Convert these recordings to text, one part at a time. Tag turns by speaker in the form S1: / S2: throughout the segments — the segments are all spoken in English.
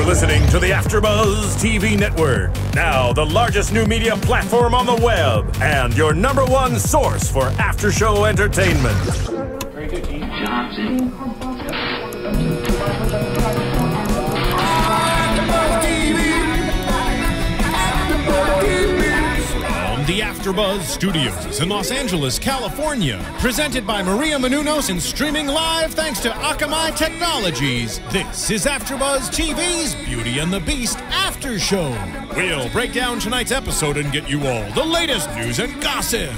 S1: You're listening to the AFTERBUZZ TV network, now the largest new media platform on the web, and your #1 source for after-show entertainment.
S2: Very good, Gene Johnson.
S3: The AFTERBUZZ Studios in Los Angeles, California. Presented by Maria Menounos and streaming live thanks to Akamai Technologies. This is AFTERBUZZ TV's Beauty and the Beast After Show. We'll break down tonight's episode and get you all the latest news and gossip.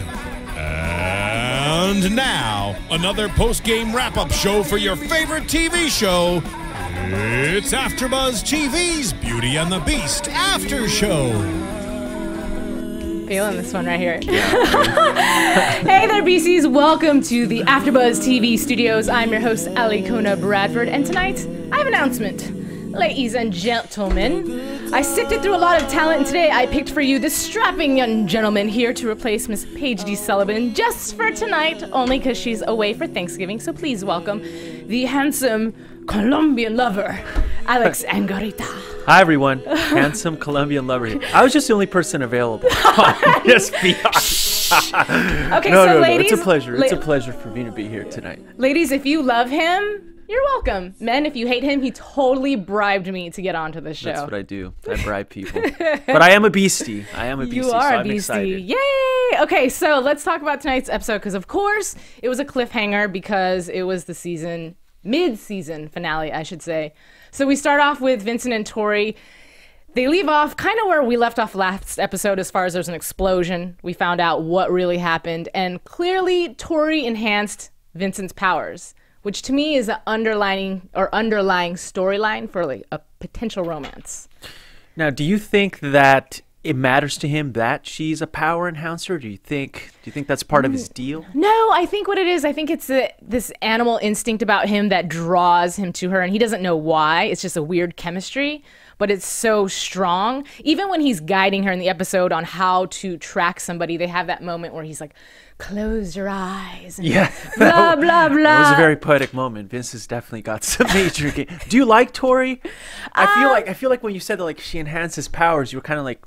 S3: And now, another post-game wrap-up show for your favorite TV show. It's AFTERBUZZ TV's Beauty and the Beast After Show.
S4: Feeling this one right here. Hey there, BCs. Welcome to the AFTERBUZZ TV studios. I'm your host, Alikona Bradford, and tonight I have an announcement. Ladies and gentlemen, I sifted through a lot of talent, and today I picked for you this strapping young gentleman here to replace Miss Paige D. Sullivan just for tonight, only because she's away for Thanksgiving. So please welcome the handsome Colombian lover, Alex Angarita.
S5: Hi everyone, handsome Colombian lover here. I was just the only person available. Just be honest.
S4: Okay,
S5: no,
S4: ladies,
S5: it's a pleasure. It's a pleasure for me to be here tonight.
S4: Ladies, if you love him, you're welcome. Men, if you hate him, he totally bribed me to get onto the show.
S5: That's what I do. I bribe people. But I am a beastie.
S4: You are a beastie. Yay! Okay, so let's talk about tonight's episode because, of course, it was a cliffhanger because it was the mid-season finale, I should say. So we start off with Vincent and Tori. They leave off kind of where we left off last episode as far as there's an explosion. We found out what really happened. And clearly, Tori enhanced Vincent's powers, which to me is an underlying storyline for like a potential romance.
S5: Now, do you think that it matters to him that she's a power enhancer? Do you think that's part of his deal?
S4: No, I think what it is, I think it's this animal instinct about him that draws him to her, and he doesn't know why. It's just a weird chemistry, but it's so strong. Even when he's guiding her in the episode on how to track somebody, they have that moment where he's like, close your eyes. And
S5: yeah.
S4: Blah, blah, blah.
S5: That was a very poetic moment. Vince has definitely got some major game. Do you like Tori? I feel like when you said that like she enhances powers, you were kind of like,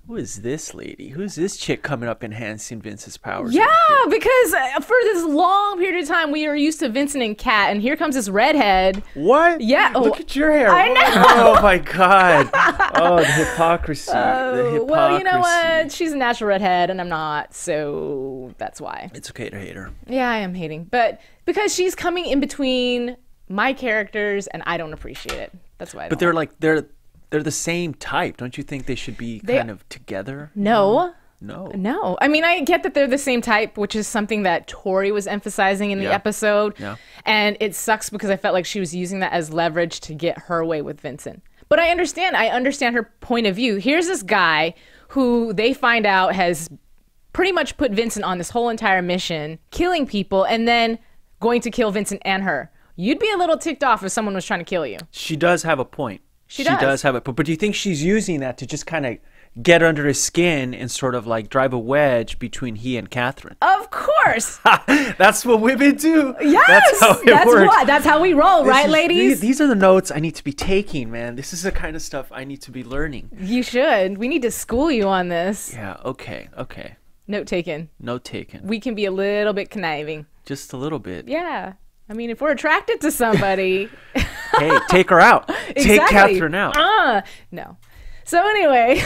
S5: who is this lady? Who's this chick coming up enhancing Vince's powers?
S4: Yeah, because for this long period of time, we were used to Vincent and Cat, and here comes this redhead.
S5: What?
S4: Yeah.
S5: Look at your hair.
S4: I know.
S5: Oh, my God. Oh, the hypocrisy. The hypocrisy.
S4: Well, you know what? She's a natural redhead, and I'm not, so that's why.
S5: It's okay to hate her.
S4: Yeah, I am hating. But because she's coming in between my characters, and I don't appreciate it. That's why I don't.
S5: But they're the same type. Don't you think they should be kind of together?
S4: No.
S5: No.
S4: I mean, I get that they're the same type, which is something that Tori was emphasizing in the episode. Yeah. And it sucks because I felt like she was using that as leverage to get her way with Vincent. But I understand her point of view. Here's this guy who they find out has pretty much put Vincent on this whole entire mission, killing people, and then going to kill Vincent and her. You'd be a little ticked off if someone was trying to kill you.
S5: She does have a point.
S4: She does
S5: have it, but do you think she's using that to just kind of get under his skin and sort of like drive a wedge between he and Catherine?
S4: Of course.
S5: That's what women do.
S4: Yes, that's how we roll, right, ladies?
S5: These are the notes I need to be taking, man. This is the kind of stuff I need to be learning.
S4: You should. We need to school you on this.
S5: Yeah. Okay.
S4: Note taken.
S5: We
S4: can be a little bit conniving.
S5: Just a little bit.
S4: Yeah. I mean, if we're attracted to somebody.
S5: Hey, take her out.
S4: Exactly.
S5: Take Catherine out.
S4: No. So anyway,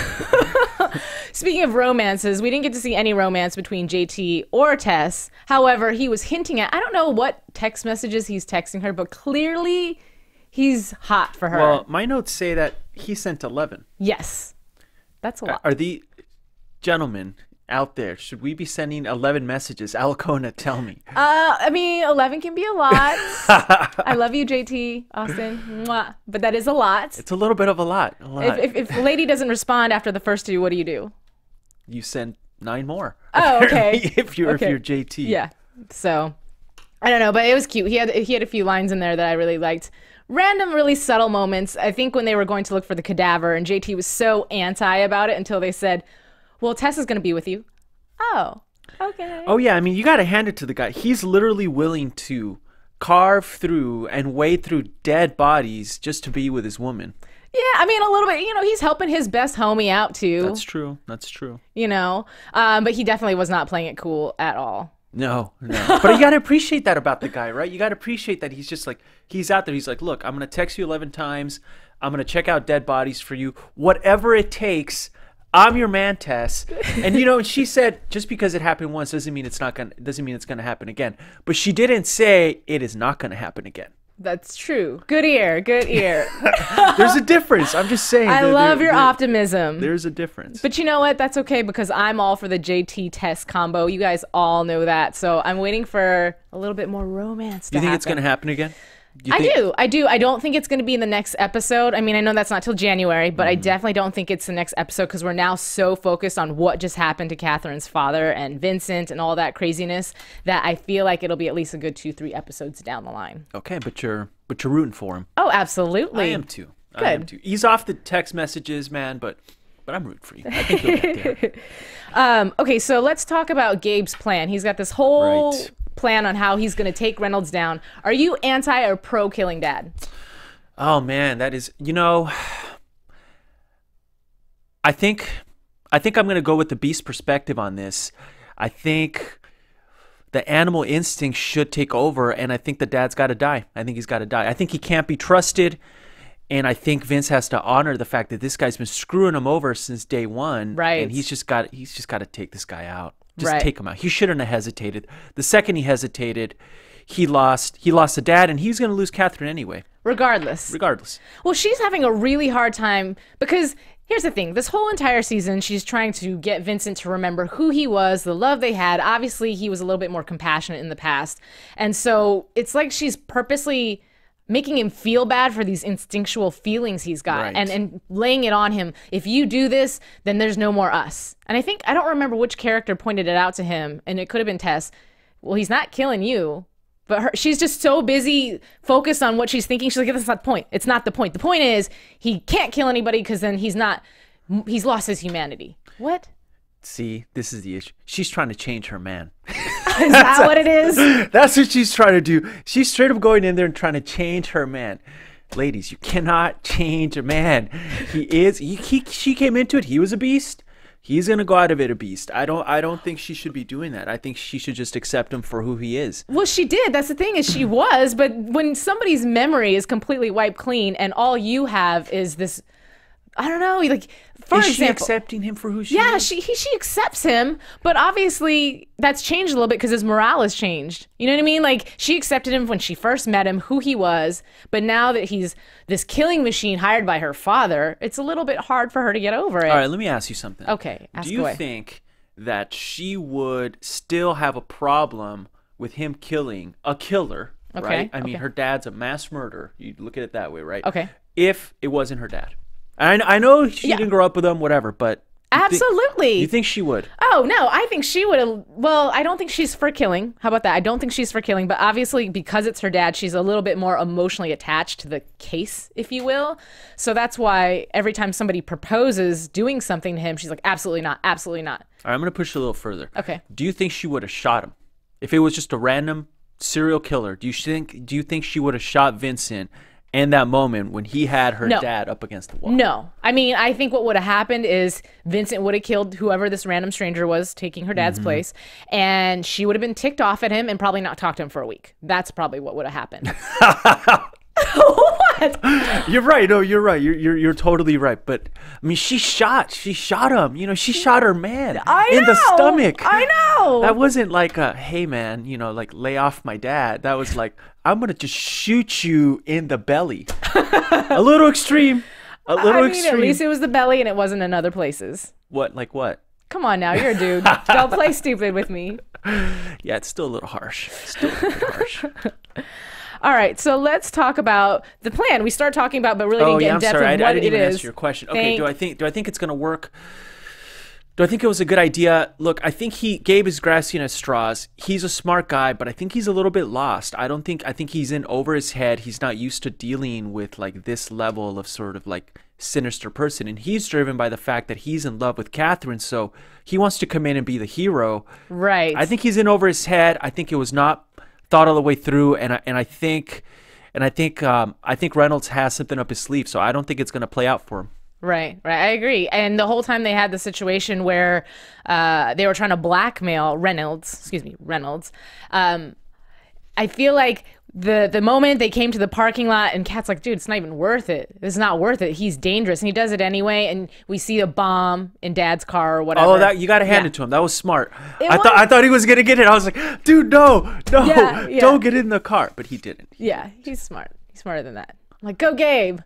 S4: speaking of romances, we didn't get to see any romance between JT or Tess. However, he was hinting at, I don't know what text messages he's texting her, but clearly he's hot for her.
S5: Well, my notes say that he sent 11.
S4: Yes. That's a lot.
S5: Are the gentlemen out there, should we be sending 11 messages? Alikona, tell me.
S4: I mean, 11 can be a lot. I love you, JT, Austin. Mwah. But that is a lot.
S5: It's a little bit of a lot.
S4: If a lady doesn't respond after the first two, what do?
S5: You send 9 more.
S4: Oh, okay.
S5: if you're JT.
S4: Yeah. So, I don't know, but it was cute. He had a few lines in there that I really liked. Random, really subtle moments. I think when they were going to look for the cadaver, and JT was so anti about it until they said, well, Tess is going to be with you. Oh, okay.
S5: Oh, yeah. I mean, you got to hand it to the guy. He's literally willing to carve through and wade through dead bodies just to be with his woman.
S4: Yeah, I mean, a little bit. You know, he's helping his best homie out too.
S5: That's true. That's true.
S4: You know, but he definitely was not playing it cool at all.
S5: No. But you got to appreciate that about the guy, right? You got to appreciate that he's just like, he's out there. He's like, look, I'm going to text you 11 times. I'm going to check out dead bodies for you. Whatever it takes, I'm your man, Tess. And, you know, and she said, just because it happened once doesn't mean it's going to happen again. But she didn't say it is not going to happen again.
S4: That's true. Good ear. Good ear.
S5: There's a difference. I'm just saying.
S4: I love your optimism.
S5: There's a difference.
S4: But you know what? That's okay because I'm all for the JT Tess combo. You guys all know that. So I'm waiting for a little bit more romance to
S5: You think
S4: happen.
S5: it's going to happen again?
S4: I do. I don't think it's going to be in the next episode. I mean, I know that's not till January, but I definitely don't think it's the next episode because we're now so focused on what just happened to Catherine's father and Vincent and all that craziness that I feel like it'll be at least a good 2-3 episodes down the line.
S5: Okay, but you're rooting for him.
S4: Oh, absolutely.
S5: I am too.
S4: Good.
S5: I am too. Ease off the text messages, man, but I'm rooting for you. I think you'll get there.
S4: Okay, so let's talk about Gabe's plan. He's got this whole
S5: Right.
S4: plan on how he's going to take Reynolds down. Are you anti or pro killing dad?
S5: Oh man, that is, you know, I think I'm going to go with the beast perspective on this. I think the animal instinct should take over, and I think the dad's got to die. I think he's got to die. I think he can't be trusted, and I think Vince has to honor the fact that this guy's been screwing him over since day one.
S4: Right.
S5: And he's just got to take this guy out. Just
S4: Right.
S5: take him out. He shouldn't have hesitated. The second he hesitated, he lost the dad, and he's going to lose Catherine anyway.
S4: Regardless. Well, she's having a really hard time because here's the thing. This whole entire season, she's trying to get Vincent to remember who he was, the love they had. Obviously, he was a little bit more compassionate in the past. And so it's like she's purposely making him feel bad for these instinctual feelings he's got
S5: Right.
S4: and laying it on him. If you do this, then there's no more us. And I don't remember which character pointed it out to him, and it could have been Tess. Well, he's not killing you. But she's just so busy focused on what she's thinking. She's like, that's not the point. It's not the point. The point is he can't kill anybody because then he's lost his humanity. What?
S5: See, this is the issue. She's trying to change her man.
S4: Is that what it is?
S5: That's what she's trying to do. She's straight up going in there and trying to change her man. Ladies, you cannot change a man. She came into it. He was a beast. He's gonna go out of it a beast. I don't think she should be doing that. I think she should just accept him for who he is.
S4: Well, she did. That's the thing is she was. But when somebody's memory is completely wiped clean and all you have is this, I don't know, like, for
S5: Is
S4: example,
S5: she accepting him for who she
S4: yeah,
S5: is?
S4: she accepts him, but obviously that's changed a little bit because his morale has changed. You know what I mean? Like, she accepted him when she first met him, who he was, but now that he's this killing machine hired by her father, it's a little bit hard for her to get over it.
S5: All right, let me ask you something.
S4: Okay, ask
S5: Do you
S4: away.
S5: think that she would still have a problem with him killing a killer,
S4: Okay,
S5: right? I mean,
S4: okay.
S5: her dad's a mass murderer. You look at it that way, right?
S4: Okay.
S5: If it wasn't her dad. I know she
S4: Yeah.
S5: didn't grow up with him, whatever, but
S4: Absolutely.
S5: you think she would?
S4: Oh, no, I think she would have. Well, I don't think she's for killing. How about that? I don't think she's for killing, but obviously because it's her dad, she's a little bit more emotionally attached to the case, if you will. So that's why every time somebody proposes doing something to him, she's like, absolutely not, absolutely not.
S5: All right, I'm going to push it a little further.
S4: Okay.
S5: Do you think she would have shot him? If it was just a random serial killer, do you think she would have shot Vincent in that moment when he had her
S4: No.
S5: dad up against the wall?
S4: No. I mean, I think what would have happened is Vincent would have killed whoever this random stranger was taking her dad's place, and she would have been ticked off at him and probably not talked to him for a week. That's probably what would have happened. What?
S5: You're right. No, you're right. You're totally right. But I mean, she shot him. You know, she shot her man in the stomach.
S4: I know.
S5: That wasn't like a, hey man, you know, like lay off my dad. That was like, I'm gonna just shoot you in the belly. A little extreme. A little extreme.
S4: At least it was the belly and it wasn't in other places.
S5: What? Like what?
S4: Come on now, you're a dude. Don't play stupid with me.
S5: Yeah, it's still a little harsh. Still a little harsh.
S4: All right, so let's talk about the plan. We started talking about, but really didn't get in depth
S5: sorry.
S4: of what
S5: I didn't
S4: it
S5: even
S4: is.
S5: answer your question. Okay, do I think it's gonna work? Do I think it was a good idea? Look, I think Gabe is grasping at straws. He's a smart guy, but I think he's a little bit lost. I think he's in over his head. He's not used to dealing with like this level of sort of like sinister person, and he's driven by the fact that he's in love with Catherine, so he wants to come in and be the hero.
S4: Right.
S5: I think he's in over his head. I think it was not thought all the way through, and I think And I think Reynolds has something up his sleeve, so I don't think it's going to play out for him.
S4: Right. I agree. And the whole time they had the situation where they were trying to blackmail Reynolds. I feel like the moment they came to the parking lot and Kat's like, dude, it's not even worth it. It's not worth it. He's dangerous. And he does it anyway. And we see a bomb in Dad's car or whatever.
S5: Oh, that you got to hand it to him. That was smart. I thought he was going to get it. I was like, dude, no, don't get in the car. But he didn't.
S4: Yeah, he's smart. He's smarter than that. I'm like, go Gabe.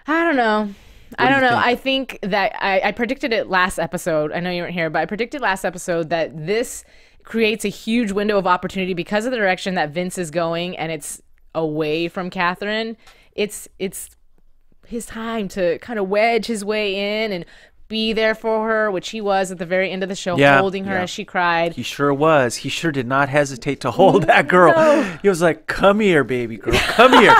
S4: I don't know. I think that I predicted it last episode. I know you weren't here, but I predicted last episode that this creates a huge window of opportunity because of the direction that Vince is going, and it's away from Catherine. It's his time to kind of wedge his way in and be there for her, which he was at the very end of the show, holding her as she cried.
S5: He sure was. He sure did not hesitate to hold that girl. No. He was like, come here, baby girl. Come here.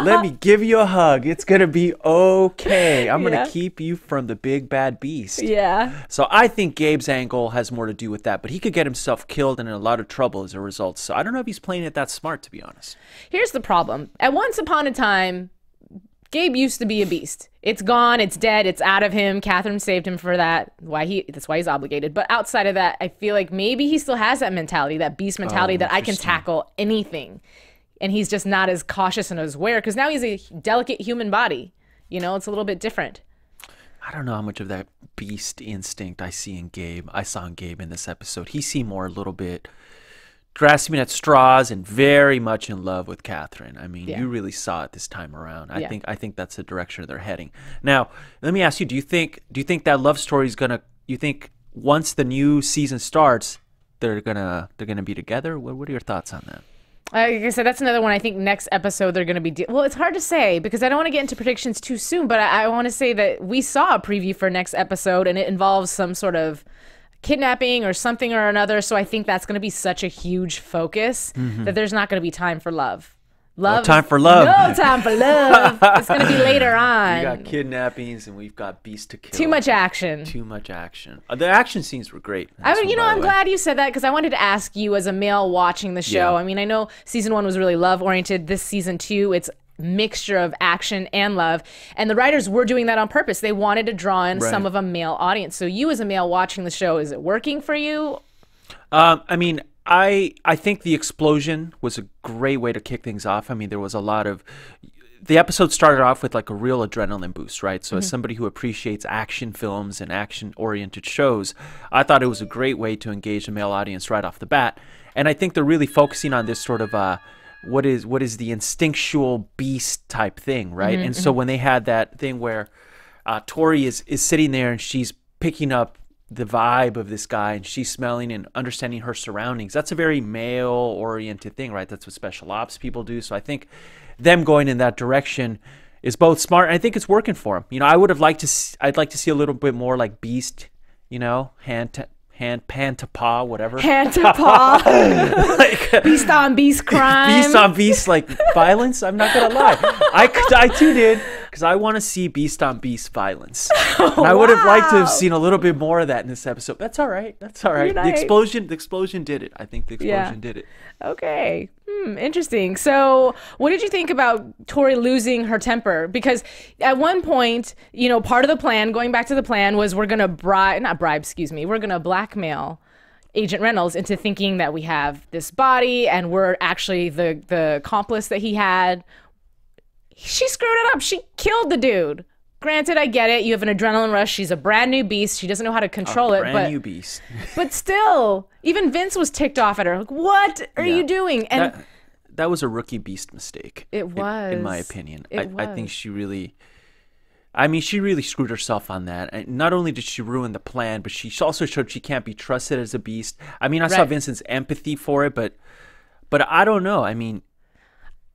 S5: Let me give you a hug. It's going to be okay. I'm going to keep you from the big bad beast.
S4: Yeah.
S5: So I think Gabe's angle has more to do with that, but he could get himself killed and in a lot of trouble as a result. So I don't know if he's playing it that smart, to be honest.
S4: Here's the problem. At once upon a time, Gabe used to be a beast. It's gone. It's dead. It's out of him. Catherine saved him for that. That's why he's obligated. But outside of that, I feel like maybe he still has that mentality, that beast mentality, that I can tackle anything. And he's just not as cautious and as aware because now he's a delicate human body. You know, it's a little bit different.
S5: I don't know how much of that beast instinct I see in Gabe. I saw in Gabe in this episode. He seemed more a little bit grasping at straws and very much in love with Catherine. I mean, you really saw it this time around. I think that's the direction they're heading. Now, let me ask you, do you think that love story is gonna, you think once the new season starts, they're gonna be together? What are your thoughts on that?
S4: Like I said, that's another one. I think next episode they're going to be... well, it's hard to say because I don't want to get into predictions too soon, but I want to say that we saw a preview for next episode and it involves some sort of kidnapping or something or another. So I think that's going to be such a huge focus that there's not going to be time for love.
S5: No time for love.
S4: No time for love. It's going to be later on.
S5: We got kidnappings and we've got beasts to kill.
S4: Too much action.
S5: Too much action. The action scenes were great.
S4: I'm glad you said that because I wanted to ask you as a male watching the show.
S5: Yeah.
S4: I mean, I know season 1 was really love oriented. This season 2, it's mixture of action and love, and the writers were doing that on purpose. They wanted to draw in some of a male audience. So you as a male watching the show, is it working for you?
S5: I mean, I think the explosion was a great way to kick things off. I mean, there was a lot of... the episode started off with like a real adrenaline boost, right? So as somebody who appreciates action films and action-oriented shows, I thought it was a great way to engage the male audience right off the bat. And I think they're really focusing on this sort of... what is the instinctual beast type thing, right? And so when they had that thing where Tori is sitting there and she's picking up the vibe of this guy and she's smelling and understanding her surroundings, that's a very male oriented thing, right? That's what special ops people do. So I think them going in that direction is both smart and I think it's working for them. You know, I'd like to see a little bit more like beast, you know, pan to paw, whatever. Hand to paw. Like,
S4: beast on beast crime.
S5: Beast on beast, like violence. I'm not going to lie. I too did, because I want to see beast on beast violence. And I would have liked to have seen a little bit more of that in this episode. That's all right. That's all right. The explosion did it. I think the explosion did it.
S4: Okay. Interesting. So what did you think about Tori losing her temper? Because at one point, you know, part of the plan, going back to the plan, was we're going to we're going to blackmail Agent Reynolds into thinking that we have this body and we're actually the accomplice that he had. She screwed it up. She killed the dude. Granted, I get it. You have an adrenaline rush. She's a brand new beast. She doesn't know how to control it.
S5: Brand new beast.
S4: But still, even Vince was ticked off at her. Like, what are you doing? And
S5: that was a rookie beast mistake.
S4: It was,
S5: in my opinion. I think she really screwed herself on that. And not only did she ruin the plan, but she also showed she can't be trusted as a beast. I mean, I saw Vincent's empathy for it, but I don't know. I mean,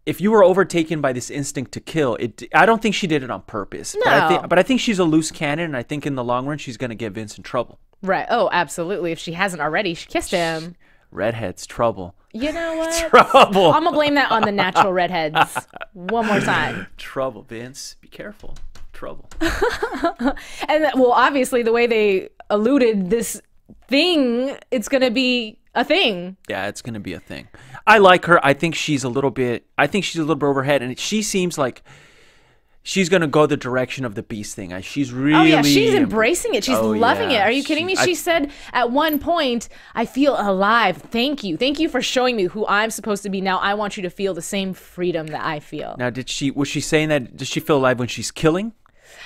S5: if you were overtaken by this instinct to kill, I don't think she did it on purpose.
S4: No.
S5: But I think she's a loose cannon, and I think in the long run she's going to get Vince in trouble.
S4: Right. Oh, absolutely. If she hasn't already, she kissed him.
S5: Redheads, trouble.
S4: You know what?
S5: Trouble.
S4: I'm going to blame that on the natural redheads. One more time.
S5: Trouble, Vince. Be careful. Trouble.
S4: And well, obviously, the way they alluded this thing, it's going to be a thing.
S5: Yeah, it's gonna be a thing. I like her. I think she's a little bit overhead, and she seems like she's gonna go the direction of the Beast thing. She's really.
S4: Oh yeah, she's embracing it. She's loving it. Are you kidding me? She said at one point, "I feel alive. Thank you for showing me who I'm supposed to be. Now I want you to feel the same freedom that I feel."
S5: Now, was she saying that? Does she feel alive when she's killing?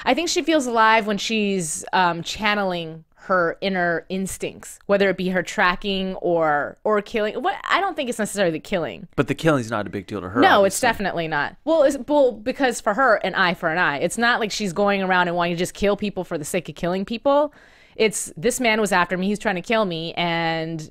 S4: I think she feels alive when she's channeling her inner instincts, whether it be her tracking or killing. What I don't think it's necessarily the killing.
S5: But the killing's not a big deal to her.
S4: No,
S5: obviously.
S4: It's definitely not. Well, because for her, an eye for an eye. It's not like she's going around and wanting to just kill people for the sake of killing people. It's this man was after me. He's trying to kill me, and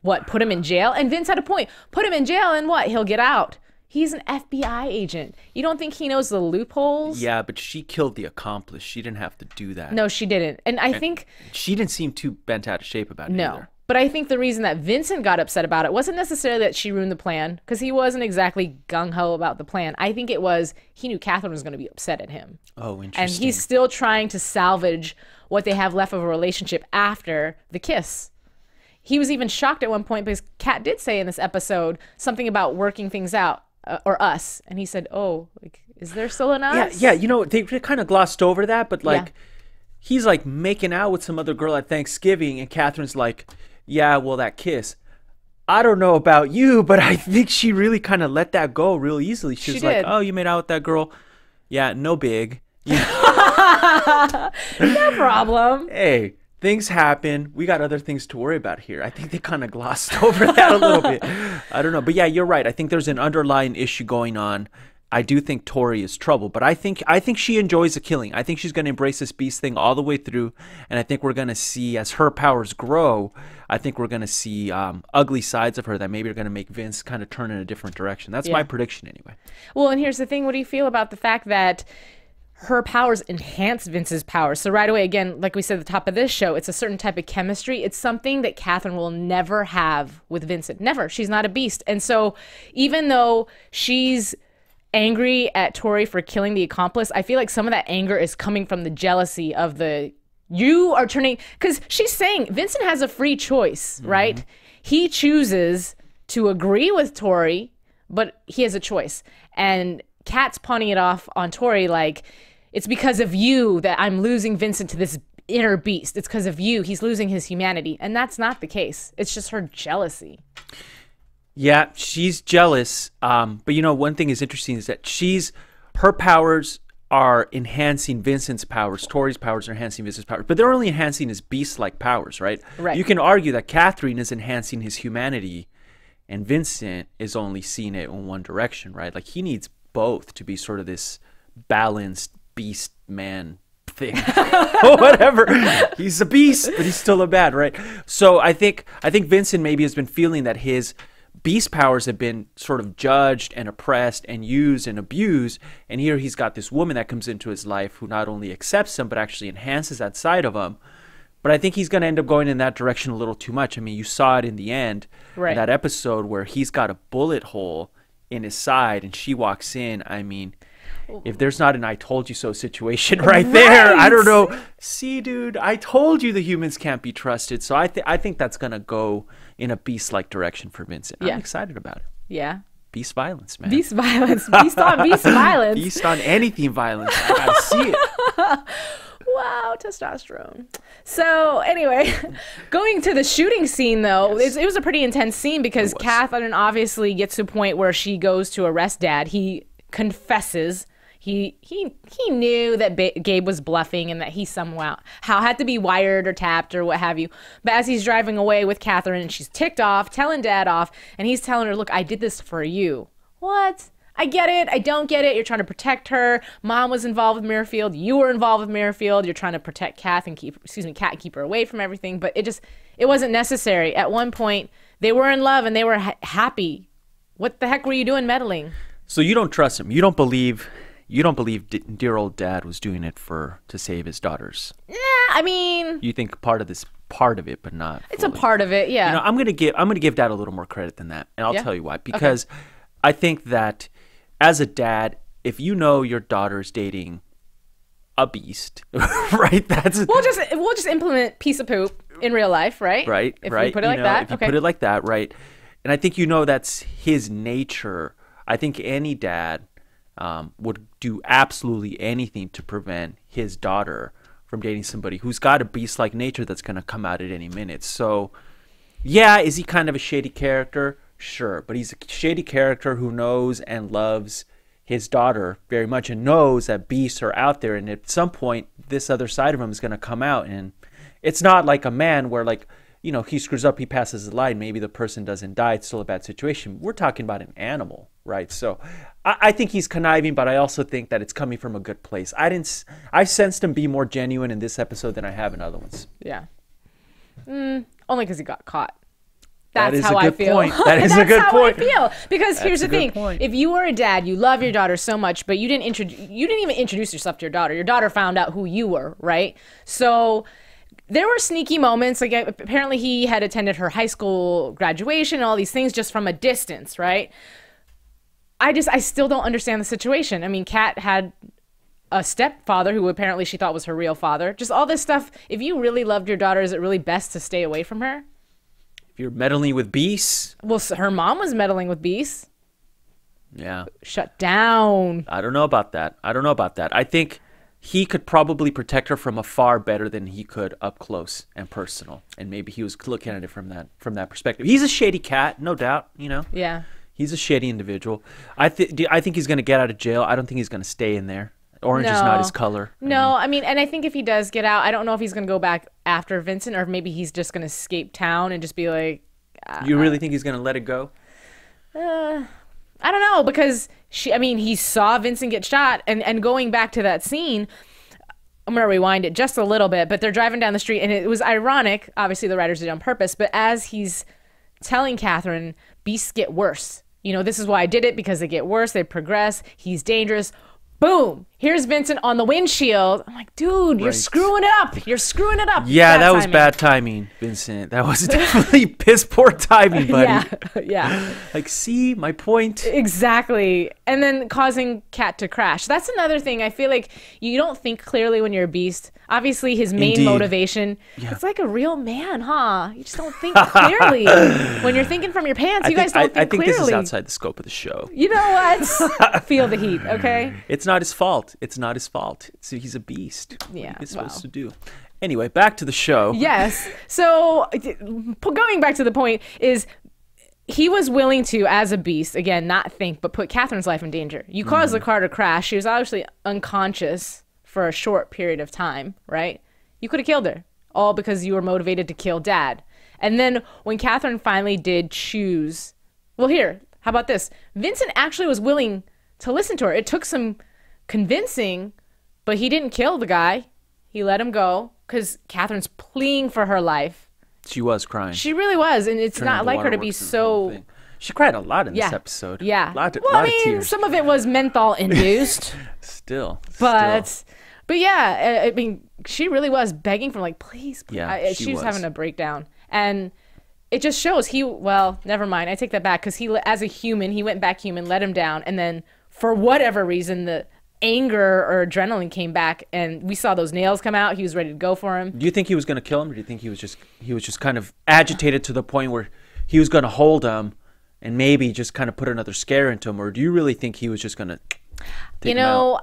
S4: put him in jail? And Vince had a point. Put him in jail, and what? He'll get out. He's an FBI agent. You don't think he knows the loopholes?
S5: Yeah, but she killed the accomplice. She didn't have to do that.
S4: No, she didn't. And I think...
S5: She didn't seem too bent out of shape about it either.
S4: But I think the reason that Vincent got upset about it wasn't necessarily that she ruined the plan, because he wasn't exactly gung-ho about the plan. I think it was he knew Catherine was going to be upset at him.
S5: Oh, interesting.
S4: And he's still trying to salvage what they have left of a relationship after the kiss. He was even shocked at one point because Kat did say in this episode something about working things out. Or us, and he said, "Oh, like, is there still an us?"
S5: Yeah. You know, they kind of glossed over that, but like, he's like making out with some other girl at Thanksgiving, and Catherine's like, "Yeah, well, that kiss. I don't know about you, but I think she really kind of let that go real easily. She was like, "Oh, you made out with that girl? Yeah, no big. Yeah,
S4: no problem.
S5: Hey." Things happen. We got other things to worry about here. I think they kind of glossed over that a little bit. I don't know. But yeah, you're right. I think there's an underlying issue going on. I do think Tori is trouble, but I think she enjoys the killing. I think she's going to embrace this Beast thing all the way through, and I think we're going to see, as her powers grow, I think we're going to see ugly sides of her that maybe are going to make Vince kind of turn in a different direction. That's my prediction anyway.
S4: Well, and here's the thing. What do you feel about the fact that her powers enhance Vince's powers? So right away, again, like we said at the top of this show, it's a certain type of chemistry. It's something that Catherine will never have with Vincent. Never. She's not a beast. And so even though she's angry at Tori for killing the accomplice, I feel like some of that anger is coming from the jealousy of you are turning, because she's saying Vincent has a free choice, right? He chooses to agree with Tori, but he has a choice. And Kat's pawning it off on Tori like, it's because of you that I'm losing Vincent to this inner beast. It's because of you. He's losing his humanity. And that's not the case. It's just her jealousy.
S5: Yeah, she's jealous. But you know, one thing is interesting is that her powers are enhancing Vincent's powers. Tori's powers are enhancing Vincent's powers. But they're only enhancing his beast-like powers, right? Right. You can argue that Catherine is enhancing his humanity and Vincent is only seeing it in one direction, right? Like, he needs both to be sort of this balanced beast man thing. Whatever. He's a beast, but he's still a bad, right? So I think Vincent maybe has been feeling that his beast powers have been sort of judged and oppressed and used and abused, and here he's got this woman that comes into his life who not only accepts him but actually enhances that side of him. But I think he's going to end up going in that direction a little too much. I mean, you saw it in the end, in that episode where he's got a bullet hole in his side and she walks in. I mean, if there's not an "I told you so" situation right there, I don't know. See, dude, I told you the humans can't be trusted. So I think that's going to go in a beast-like direction for Vincent. I'm excited about it. Yeah. Beast violence, man. Beast violence. Beast on beast violence. Beast on anything violence. I got to see it.
S4: Wow, testosterone. So anyway, going to the shooting scene, though, it was a pretty intense scene because Catherine obviously gets to a point where she goes to arrest Dad. He confesses. He knew that Gabe was bluffing and that he somehow had to be wired or tapped or what have you. But as he's driving away with Catherine and she's ticked off, telling Dad off, and he's telling her, "Look, I did this for you." What? I get it. I don't get it. You're trying to protect her. Mom was involved with Muirfield. You were involved with Muirfield. You're trying to protect Kat and keep her away from everything. But it wasn't necessary. At one point, they were in love and they were happy. What the heck were you doing meddling?
S5: So you don't trust him. You don't believe dear old Dad was doing it to save his daughters.
S4: Nah, I mean,
S5: you think part of it, but not fully.
S4: It's a part of it, yeah.
S5: You know, I'm gonna give Dad a little more credit than that, and I'll tell you why. Because I think that as a dad, if you know your daughter's dating a beast, right? We'll
S4: just implement piece of poop. in real life, right?
S5: Right,
S4: if
S5: right.
S4: you put it like that.
S5: If you put it like that, right. And I think that's his nature. I think any dad would do absolutely anything to prevent his daughter from dating somebody who's got a beast-like nature that's going to come out at any minute. So, yeah, is he kind of a shady character? Sure, but he's a shady character who knows and loves his daughter very much and knows that beasts are out there, and at some point this other side of him is going to come out. And it's not like a man where, like, he screws up, he passes the line, maybe the person doesn't die, it's still a bad situation. We're talking about an animal, right? So I think he's conniving, but I also think that it's coming from a good place. I sensed him be more genuine in this episode than I have in other ones.
S4: Yeah. Only because he got caught. That's
S5: how I
S4: feel.
S5: That is a good point.
S4: That's how I feel. Because here's the thing:
S5: point.
S4: if you were a dad, you love your daughter so much, but you didn't even introduce yourself to your daughter. Your daughter found out who you were, right? So there were sneaky moments. Like, apparently he had attended her high school graduation and all these things just from a distance, right? I still don't understand the situation. I mean, Kat had a stepfather who apparently she thought was her real father. Just all this stuff. If you really loved your daughter, is it really best to stay away from her?
S5: If you're meddling with beasts.
S4: Well, her mom was meddling with beasts.
S5: Yeah.
S4: Shut down.
S5: I don't know about that. I think he could probably protect her from afar better than he could up close and personal. And maybe he was looking at it from that perspective. He's a shady cat, no doubt,
S4: Yeah.
S5: He's a shady individual. I think he's going to get out of jail. I don't think he's going to stay in there. Orange is not his color.
S4: No, I mean, and I think if he does get out, I don't know if he's going to go back after Vincent, or maybe he's just going to escape town and just be like...
S5: You really think he's going to let it go?
S4: I don't know, because he saw Vincent get shot, and going back to that scene, I'm going to rewind it just a little bit, but they're driving down the street, and it was ironic, obviously the writers did it on purpose, but as he's telling Catherine, beasts get worse. This is why I did it, because they get worse, they progress, he's dangerous. Boom! Here's Vincent on the windshield. I'm like, dude, you're screwing it up. You're screwing it up.
S5: Yeah, that was bad timing, Vincent. That was definitely piss poor timing, buddy.
S4: Yeah.
S5: Like, see, my point.
S4: Exactly. And then causing Cat to crash. That's another thing. I feel like you don't think clearly when you're a beast. Obviously, his main motivation, it's like a real man, huh? You just don't think clearly. When you're thinking from your pants, you guys don't think clearly.
S5: I think this is outside the scope of the show.
S4: You know what? Feel the heat, okay?
S5: It's not his fault. He's a beast.
S4: Yeah.
S5: What are you supposed to do? Anyway, back to the show.
S4: Yes. So going back to the point is, he was willing to, as a beast, again, not think, but put Catherine's life in danger. You caused the car to crash. She was obviously unconscious for a short period of time, right? You could have killed her, all because you were motivated to kill Dad. And then when Catherine finally did choose, well, here, how about this? Vincent actually was willing to listen to her. It took some convincing, but he didn't kill the guy. He let him go because Catherine's pleading for her life.
S5: She was crying.
S4: She really was, and it's not like her to be so...
S5: She cried a lot in this episode.
S4: Yeah.
S5: Lot of tears.
S4: Some of it was menthol induced.
S5: Still.
S4: But yeah, I mean, she really was begging for, like, please.
S5: Yeah,
S4: she was having a breakdown. And it just shows never mind. I take that back, because as a human, he went back human, let him down, and then for whatever reason, the anger or adrenaline came back, and we saw those nails come out. He was ready to go for him.
S5: Do you think he was going to kill him, or do you think he was just kind of agitated to the point where he was going to hold him and maybe just kind of put another scare into him, or do you really think he was just going to take him out?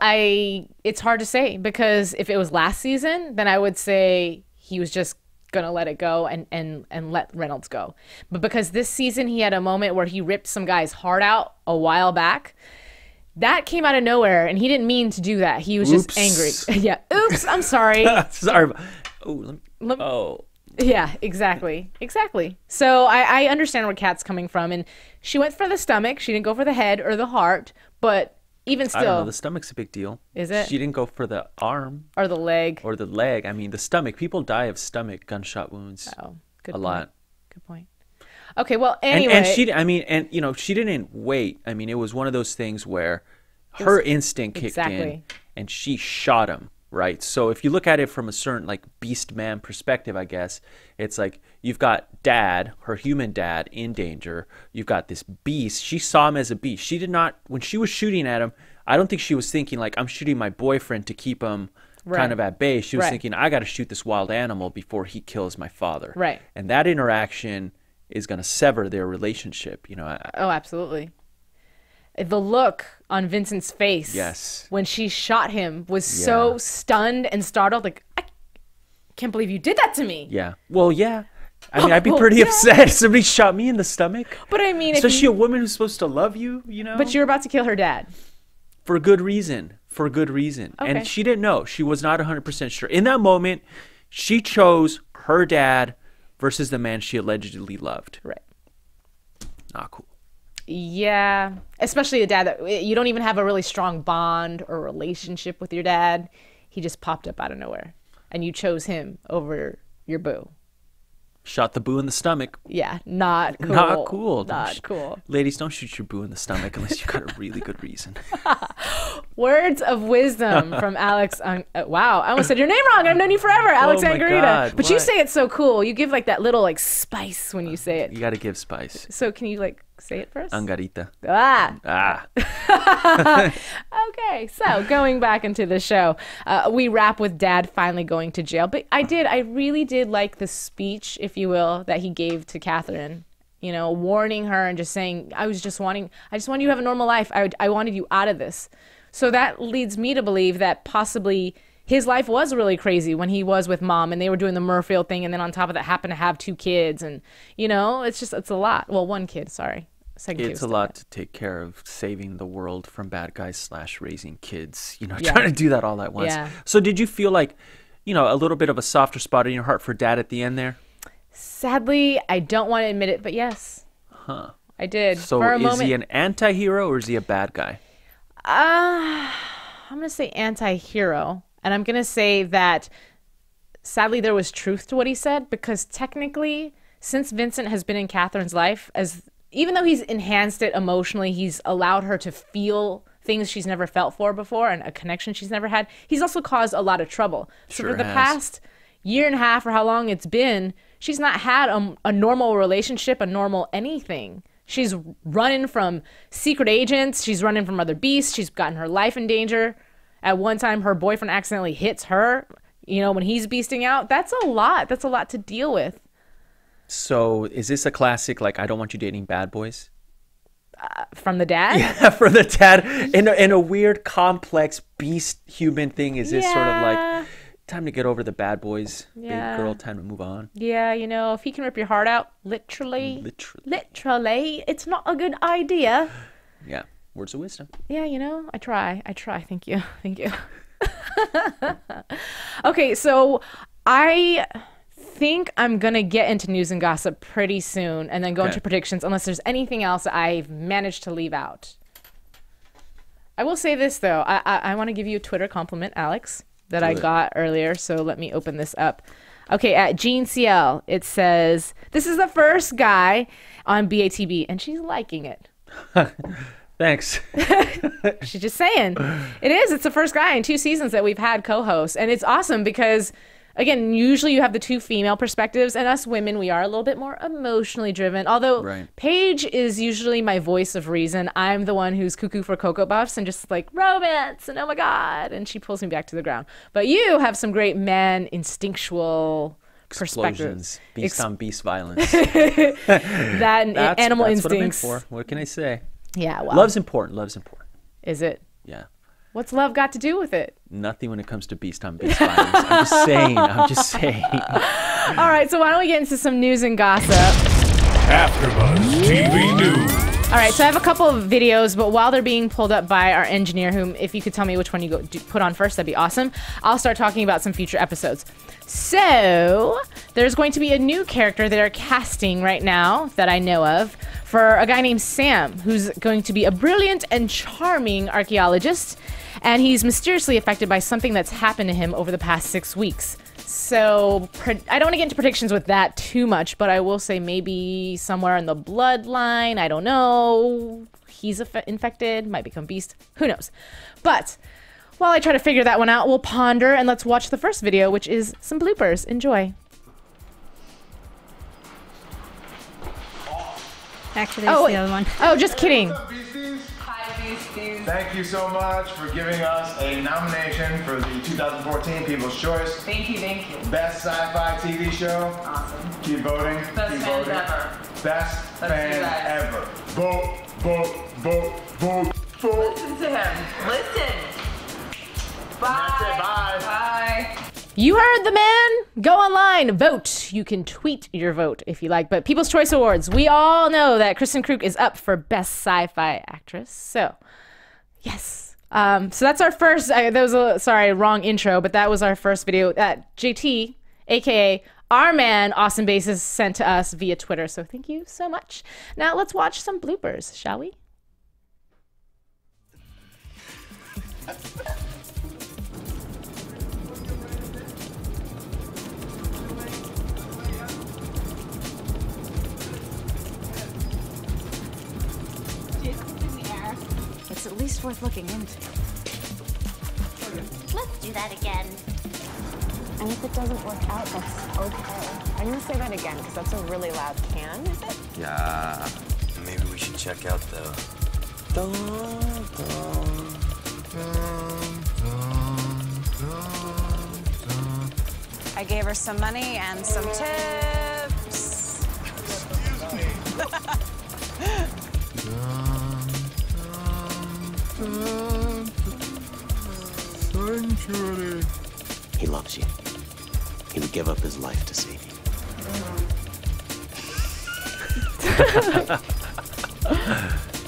S4: It's hard to say, because if it was last season, then I would say he was just gonna let it go and let Reynolds go. But because this season he had a moment where he ripped some guy's heart out a while back, that came out of nowhere, and he didn't mean to do that. He was just angry. Yeah. Oops. I'm sorry.
S5: Sorry. Oh.
S4: Yeah, exactly. So I understand where Kat's coming from, and she went for the stomach. She didn't go for the head or the heart, but even still.
S5: I don't know. The stomach's a big deal.
S4: Is it?
S5: She didn't go for the arm.
S4: Or the leg.
S5: I mean, the stomach. People die of stomach gunshot wounds.
S4: Oh, good
S5: a
S4: point.
S5: lot.
S4: Good point. Okay, well, anyway.
S5: And she didn't wait. I mean, it was one of those things where her instinct kicked in, and she shot him. Right. So if you look at it from a certain like beast man perspective, I guess it's like you've got Dad, her human dad, in danger. You've got this beast. She saw him as a beast. She did not, when she was shooting at him, I don't think she was thinking like, I'm shooting my boyfriend to keep him kind of at bay. She was
S4: Right.
S5: thinking, I got to shoot this wild animal before he kills my father.
S4: Right.
S5: And that interaction is going to sever their relationship. You know.
S4: Oh, absolutely. The look on Vincent's face
S5: Yes.
S4: when she shot him was so stunned and startled. Like, I can't believe you did that to me.
S5: Yeah. Well, yeah. I mean, I'd be pretty upset if somebody shot me in the stomach.
S4: But I mean,
S5: especially a woman who's supposed to love you, you know?
S4: But you're about to kill her dad.
S5: For good reason. For good reason.
S4: Okay.
S5: And she didn't know. She was not 100% sure. In that moment, she chose her dad versus the man she allegedly loved.
S4: Right.
S5: Not cool.
S4: Yeah. Especially a dad that you don't even have a really strong bond or relationship with your dad. He just popped up out of nowhere. And you chose him over your boo.
S5: Shot the boo in the stomach.
S4: Yeah, not cool.
S5: Not cool.
S4: Not cool.
S5: Ladies, don't shoot your boo in the stomach unless you got a really good reason.
S4: Words of wisdom from Alex. Wow, I almost said your name wrong. I've known you forever, Alex
S5: Oh my
S4: Angarita.
S5: God,
S4: but you
S5: what?
S4: say it so cool. You give like that little like spice when you say it.
S5: You got to give spice.
S4: So can you like say it first?
S5: Angarita.
S4: Ah. Okay, so going back into the show, we wrap with Dad finally going to jail. But I really did like the speech, if you will, that he gave to Catherine. You know, warning her and just saying, I just wanted you to have a normal life. I wanted you out of this. So that leads me to believe that possibly his life was really crazy when he was with Mom and they were doing the Murfield thing. And then on top of that, happened to have 2 kids. And, you know, it's a lot. Well, 1 kid, sorry.
S5: It's a lot to take care of, saving the world from bad guys / raising kids, you know,
S4: Yeah.
S5: trying to do that all at once.
S4: Yeah.
S5: So did you feel like, you know, a little bit of a softer spot in your heart for Dad at the end there?
S4: Sadly, I don't want to admit it, but yes.
S5: Huh.
S4: I did.
S5: So
S4: For a
S5: is
S4: moment,
S5: he an anti-hero or is he a bad guy?
S4: I'm going to say anti-hero. And I'm going to say that sadly there was truth to what he said, because technically, since Vincent has been in Catherine's life, even though he's enhanced it emotionally, he's allowed her to feel things she's never felt for before and a connection she's never had, he's also caused a lot of trouble. So
S5: Sure
S4: for the
S5: has.
S4: past year and a half or how long it's been, she's not had a normal relationship, a normal anything. She's running from secret agents. She's running from other beasts. She's gotten her life in danger. At one time, her boyfriend accidentally hits her, you know, when he's beasting out. That's a lot. That's a lot to deal with.
S5: So is this a classic, like, I don't want you dating bad boys?
S4: From the dad?
S5: Yeah, for the dad. In a weird, complex, beast human thing, is this sort of like, time to get over the bad boys,
S4: Yeah.
S5: big girl, time to move on?
S4: Yeah, you know, if he can rip your heart out, literally, it's not a good idea.
S5: Yeah, words of wisdom.
S4: Yeah, you know, I try. Thank you. Okay, so I think I'm going to get into news and gossip pretty soon and then go into predictions unless there's anything else I've managed to leave out. I will say this, though. I want to give you a Twitter compliment, Alex, that I got earlier. So let me open this up. Okay, at Jean CL, it says, this is the first guy on BATB, and she's liking it.
S5: Thanks.
S4: She's just saying. It is. It's the first guy in 2 seasons that we've had co-hosts. And it's awesome because, again, usually you have the 2 female perspectives, and us women, we are a little bit more emotionally driven. Although Paige is usually my voice of reason. I'm the one who's cuckoo for Cocoa Puffs and just like romance and oh my God. And she pulls me back to the ground. But you have some great man instinctual perspectives.
S5: Beast on beast violence.
S4: That animal
S5: that's
S4: instincts.
S5: What I'm in for. What can I say?
S4: Yeah, well.
S5: Love's important.
S4: Is it?
S5: Yeah.
S4: What's love got to do with it?
S5: Nothing when it comes to beast on beast violence. I'm just saying.
S4: All right, so why don't we get into some news and gossip?
S1: AfterBuzz TV News.
S4: All right, so I have a couple of videos, but while they're being pulled up by our engineer, whom if you could tell me which one you put on first, that'd be awesome. I'll start talking about some future episodes. So there's going to be a new character that are casting right now that I know of for a guy named Sam, who's going to be a brilliant and charming archaeologist, and he's mysteriously affected by something that's happened to him over the past 6 weeks. So I don't want to get into predictions with that too much, but I will say maybe somewhere in the bloodline, I don't know, he's infected, might become beast, who knows. But while I try to figure that one out, we'll ponder and let's watch the first video, which is some bloopers. Enjoy.
S6: Actually, that's the other one.
S4: Oh, just kidding.
S7: Hi, Beast.
S6: Steve.
S7: Thank you so much for giving us a nomination for the 2014 People's Choice.
S6: Thank you, thank you.
S7: Best Sci-Fi TV Show.
S6: Awesome.
S7: Keep voting.
S6: Best
S7: Keep
S6: fans
S7: voting.
S6: ever.
S7: Best
S6: Let's do
S7: fan
S6: that.
S7: ever. Vote, vote, vote, vote, vote.
S6: Listen to him. Listen. Bye.
S7: That's it. Bye.
S6: Bye.
S4: You heard the man. Go online, vote. You can tweet your vote if you like. But People's Choice Awards, we all know that Kristen Kruk is up for Best Sci-Fi Actress. So, yes. So that's our first. That was wrong intro, but that was our first video that JT, aka our man Austin Basis, sent to us via Twitter. So thank you so much. Now let's watch some bloopers, shall we?
S8: It's at least worth looking into.
S9: Let's do that again.
S8: And if it doesn't work out, that's okay. I'm gonna say that again, because that's a really loud can, is it?
S10: Yeah. Maybe we should check out the...
S8: I gave her some money and some tips.
S10: Excuse me.
S7: Sanctuary.
S11: He loves you. He would give up his life to save you.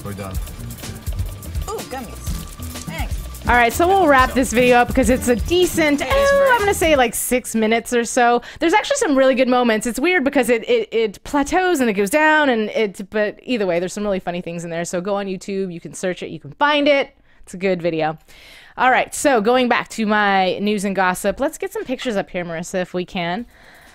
S7: We're done.
S8: Ooh, gummies. Thanks.
S4: All right, so we'll wrap this video up because it's a decent, I'm gonna say like 6 minutes or so. There's actually some really good moments. It's weird because it plateaus and it goes down, but either way, there's some really funny things in there. So go on YouTube, you can search it, you can find it. It's a good video. All right, so going back to my news and gossip, let's get some pictures up here, Marissa, if we can.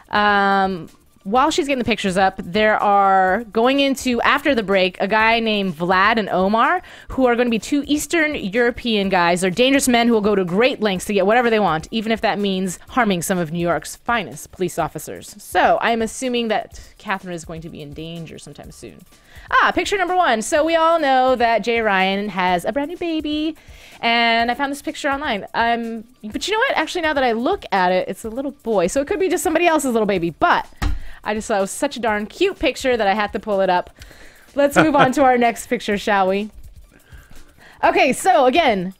S4: While she's getting the pictures up, there are, going into, after the break, a guy named Vlad and Omar, who are going to be two Eastern European guys. They're dangerous men who will go to great lengths to get whatever they want, even if that means harming some of New York's finest police officers. So I'm assuming that Catherine is going to be in danger sometime soon. Picture number one. So we all know that Jay Ryan has a brand new baby, and I found this picture online. But you know what? Actually, now that I look at it, it's a little boy. So it could be just somebody else's little baby, but I just thought it was such a darn cute picture that I had to pull it up. Let's move on to our next picture, shall we? Okay, so again,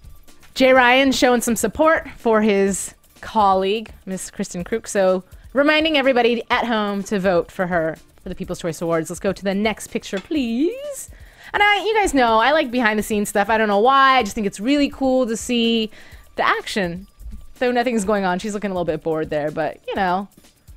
S4: Jay Ryan showing some support for his colleague, Miss Kristen Kruk. So reminding everybody at home to vote for her for the People's Choice Awards. Let's go to the next picture, please. And you guys know, I like behind the scenes stuff. I don't know why. I just think it's really cool to see the action. Though nothing's going on. She's looking a little bit bored there, but you know,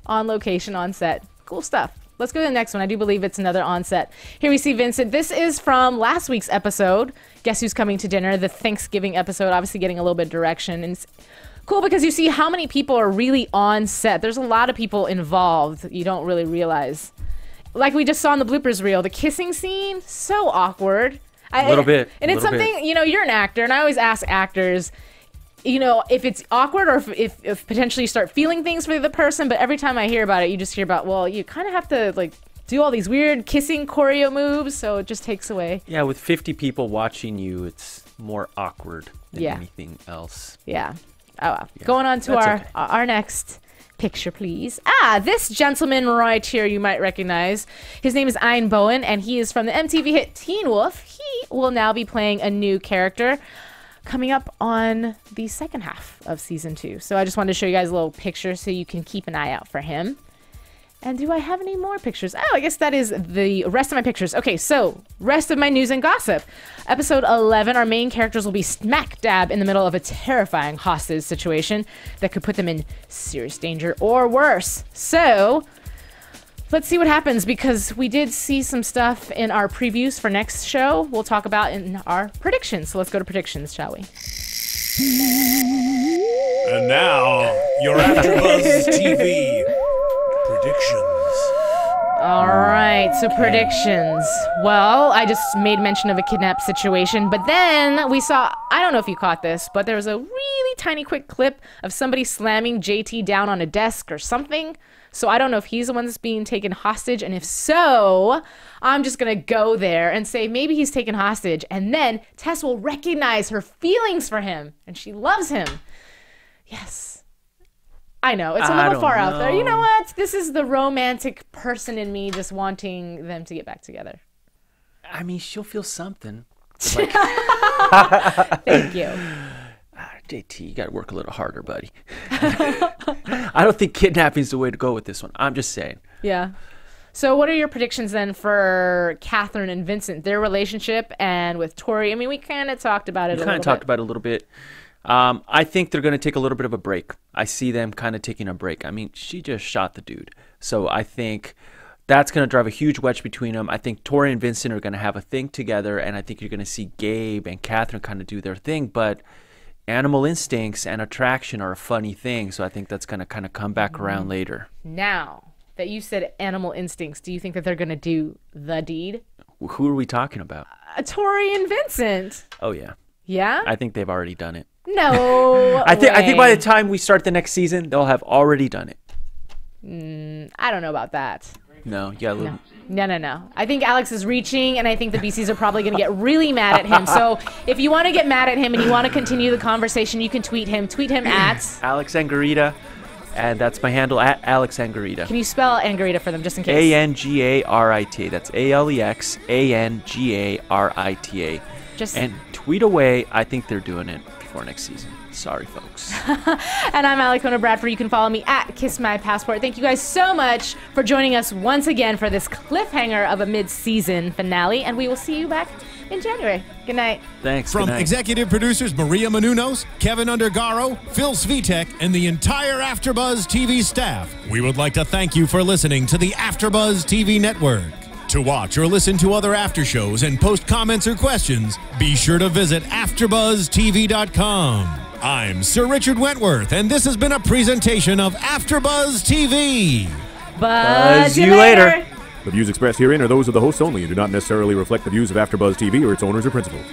S4: on location, on set. Cool stuff. Let's go to the next one. I do believe it's another on-set. Here we see Vincent. This is from last week's episode. Guess Who's Coming to Dinner? The Thanksgiving episode. Obviously getting a little bit of direction. And it's cool because you see how many people are really on set. There's a lot of people involved. You don't really realize. Like we just saw in the bloopers reel, the kissing scene, so awkward.
S5: A little bit.
S4: And it's something, you know, you're an actor, and I always ask actors, you know, if it's awkward or if potentially you start feeling things for the other person, but every time I hear about it, you just hear about, well, you kind of have to, like, do all these weird kissing choreo moves, so it just takes away.
S5: Yeah, with 50 people watching you, it's more awkward than anything else.
S4: Yeah. Oh, wow. Yeah. Going on to our next picture, please. This gentleman right here you might recognize. His name is Ian Bowen, and he is from the MTV hit Teen Wolf. He will now be playing a new character coming up on the second half of season 2. So I just wanted to show you guys a little picture so you can keep an eye out for him. And do I have any more pictures? Oh, I guess that is the rest of my pictures. Okay, so rest of my news and gossip. Episode 11, our main characters will be smack dab in the middle of a terrifying hostage situation that could put them in serious danger or worse. So let's see what happens, because we did see some stuff in our previews for next show we'll talk about in our predictions. So let's go to predictions, shall we?
S1: And now, your AfterBuzz TV predictions.
S4: All right, so predictions. Well, I just made mention of a kidnap situation, but then we saw, I don't know if you caught this, but there was a really tiny quick clip of somebody slamming JT down on a desk or something. So I don't know if he's the one that's being taken hostage, and if so, I'm just going to go there and say maybe he's taken hostage, and then Tess will recognize her feelings for him, and she loves him. Yes. I know, it's a little far out there. You know what? This is the romantic person in me just wanting them to get back together.
S5: I mean, she'll feel something.
S4: Thank you.
S5: JT, you got to work a little harder, buddy. I don't think kidnapping's the way to go with this one. I'm just saying.
S4: Yeah. So what are your predictions then for Catherine and Vincent, their relationship, and with Tori? I mean, we kind of talked about it a little bit.
S5: We kind of talked about it a little bit. I think they're going to take a little bit of a break. I see them kind of taking a break. I mean, she just shot the dude. So I think that's going to drive a huge wedge between them. I think Tori and Vincent are going to have a thing together, and I think you're going to see Gabe and Catherine kind of do their thing. But animal instincts and attraction are a funny thing, so I think that's going to kind of come back around later.
S4: Now that you said animal instincts, do you think that they're going to do the deed?
S5: Who are we talking about?
S4: Tori and Vincent.
S5: Oh, yeah.
S4: Yeah?
S5: I think they've already done it.
S4: No
S5: I think by the time we start the next season, they'll have already done it.
S4: I don't know about that.
S5: No, you got a little...
S4: No. I think Alex is reaching, and I think the BCs are probably going to get really mad at him. So if you want to get mad at him and you want to continue the conversation, you can tweet him. Tweet him at...
S5: Alex Angarita, and that's my handle, at Alex Angarita.
S4: Can you spell Angarita for them, just in case?
S5: Angarita. That's AlexAngarita. And tweet away. I think they're doing it before next season. Sorry, folks.
S4: And I'm Alikona Bradford. You can follow me at Kiss My Passport. Thank you guys so much for joining us once again for this cliffhanger of a mid-season finale, and we will see you back in January. Good night.
S5: Thanks.
S3: From executive producers Maria Menounos, Kevin Undergaro, Phil Svitek, and the entire AfterBuzz TV staff, we would like to thank you for listening to the AfterBuzz TV network. To watch or listen to other after shows and post comments or questions, be sure to visit AfterBuzzTV.com. I'm Sir Richard Wentworth, and this has been a presentation of AfterBuzz TV.
S4: Buzz you later.
S9: The views expressed herein are those of the hosts only and do not necessarily reflect the views of AfterBuzz TV or its owners or principals.